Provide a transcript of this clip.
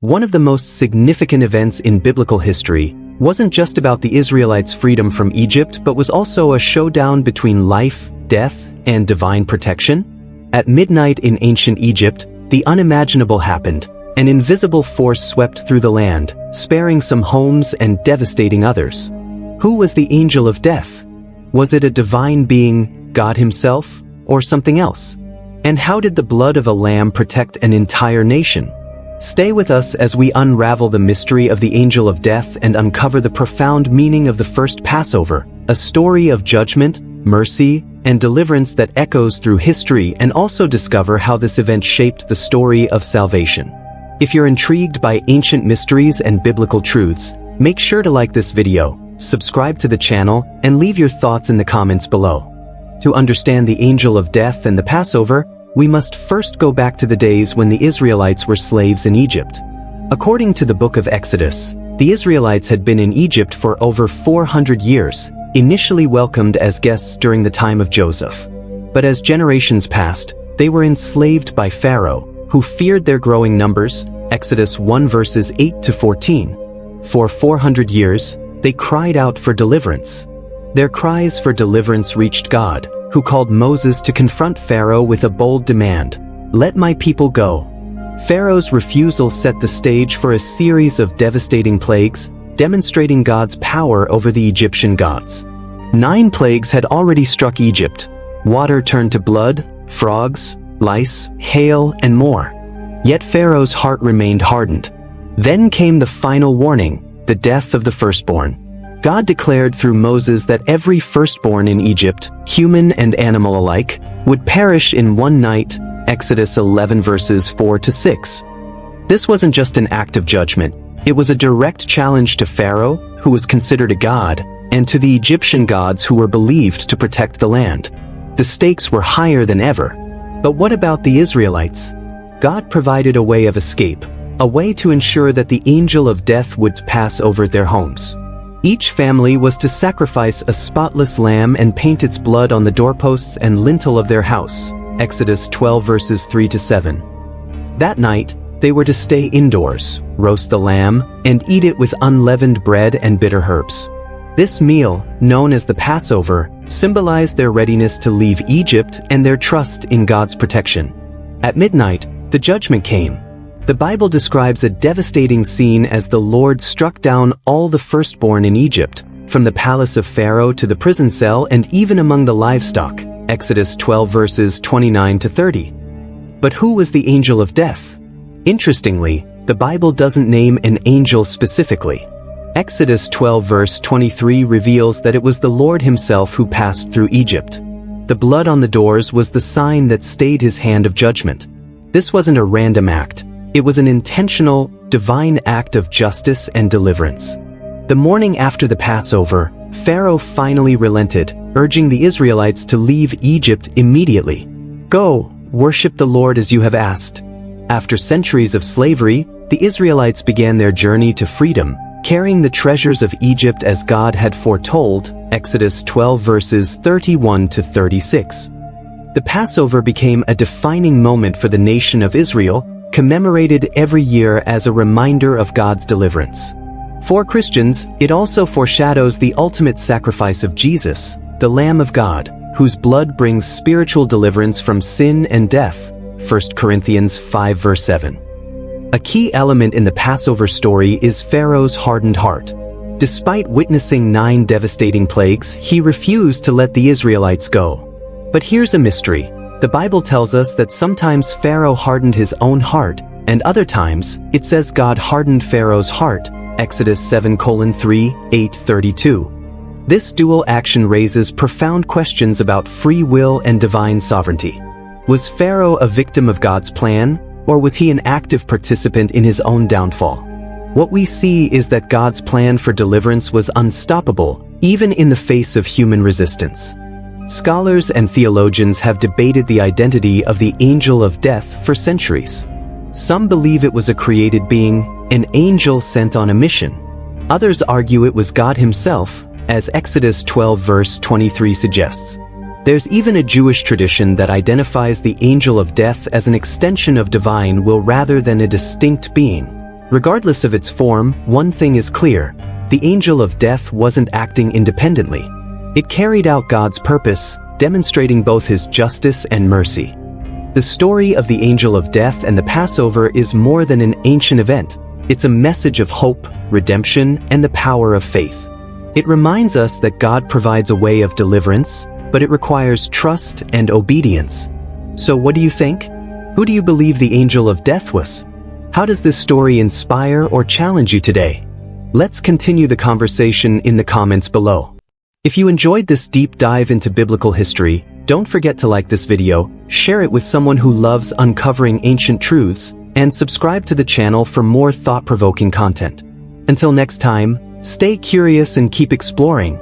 One of the most significant events in biblical history wasn't just about the Israelites' freedom from Egypt, but was also a showdown between life, death, and divine protection. At midnight in ancient Egypt, the unimaginable happened. An invisible force swept through the land, sparing some homes and devastating others. Who was the angel of death? Was it a divine being, God himself, or something else? And how did the blood of a lamb protect an entire nation? Stay with us as we unravel the mystery of the angel of death and uncover the profound meaning of the first Passover, a story of judgment, mercy, and deliverance that echoes through history, and also discover how this event shaped the story of salvation. If you're intrigued by ancient mysteries and biblical truths, make sure to like this video, subscribe to the channel, and leave your thoughts in the comments below. To understand the angel of death and the Passover, we must first go back to the days when the Israelites were slaves in Egypt. According to the book of Exodus, the Israelites had been in Egypt for over 400 years, initially welcomed as guests during the time of Joseph. But as generations passed, they were enslaved by Pharaoh, who feared their growing numbers, Exodus 1 verses 8 to 14. For 400 years, they cried out for deliverance. Their cries for deliverance reached God, who called Moses to confront Pharaoh with a bold demand: "Let my people go." Pharaoh's refusal set the stage for a series of devastating plagues, demonstrating God's power over the Egyptian gods. 9 plagues had already struck Egypt. Water turned to blood, frogs, lice, hail, and more. Yet Pharaoh's heart remained hardened. Then came the final warning: the death of the firstborn. God declared through Moses that every firstborn in Egypt, human and animal alike, would perish in one night, Exodus 11 verses 4 to 6. This wasn't just an act of judgment, it was a direct challenge to Pharaoh, who was considered a god, and to the Egyptian gods who were believed to protect the land. The stakes were higher than ever. But what about the Israelites? God provided a way of escape, a way to ensure that the angel of death would pass over their homes. Each family was to sacrifice a spotless lamb and paint its blood on the doorposts and lintel of their house, Exodus 12 verses 3 to 7. That night, they were to stay indoors, roast the lamb, and eat it with unleavened bread and bitter herbs. This meal, known as the Passover, symbolized their readiness to leave Egypt and their trust in God's protection. At midnight, the judgment came. The Bible describes a devastating scene as the Lord struck down all the firstborn in Egypt, from the palace of Pharaoh to the prison cell and even among the livestock, Exodus 12 verses 29 to 30. But who was the angel of death? Interestingly, the Bible doesn't name an angel specifically. Exodus 12 verse 23 reveals that it was the Lord himself who passed through Egypt. The blood on the doors was the sign that stayed his hand of judgment. This wasn't a random act. It was an intentional, divine act of justice and deliverance. The morning after the Passover, Pharaoh finally relented, urging the Israelites to leave Egypt immediately. "Go, worship the Lord as you have asked." After centuries of slavery, the Israelites began their journey to freedom, carrying the treasures of Egypt as God had foretold, Exodus 12 verses 31 to 36. The Passover became a defining moment for the nation of Israel, commemorated every year as a reminder of God's deliverance. For Christians, it also foreshadows the ultimate sacrifice of Jesus, the Lamb of God, whose blood brings spiritual deliverance from sin and death, 1 Corinthians 5 verse 7. A key element in the Passover story is Pharaoh's hardened heart. Despite witnessing 9 devastating plagues, he refused to let the Israelites go. But here's a mystery. The Bible tells us that sometimes Pharaoh hardened his own heart, and other times, it says God hardened Pharaoh's heart, Exodus 7:3, 8:32. This dual action raises profound questions about free will and divine sovereignty. Was Pharaoh a victim of God's plan, or was he an active participant in his own downfall? What we see is that God's plan for deliverance was unstoppable, even in the face of human resistance. Scholars and theologians have debated the identity of the angel of death for centuries. Some believe it was a created being, an angel sent on a mission. Others argue it was God himself, as Exodus 12 verse 23 suggests. There's even a Jewish tradition that identifies the angel of death as an extension of divine will rather than a distinct being. Regardless of its form, one thing is clear: the angel of death wasn't acting independently. It carried out God's purpose, demonstrating both his justice and mercy. The story of the angel of death and the Passover is more than an ancient event. It's a message of hope, redemption, and the power of faith. It reminds us that God provides a way of deliverance, but it requires trust and obedience. So what do you think? Who do you believe the angel of death was? How does this story inspire or challenge you today? Let's continue the conversation in the comments below. If you enjoyed this deep dive into biblical history, don't forget to like this video, share it with someone who loves uncovering ancient truths, and subscribe to the channel for more thought-provoking content. Until next time, stay curious and keep exploring.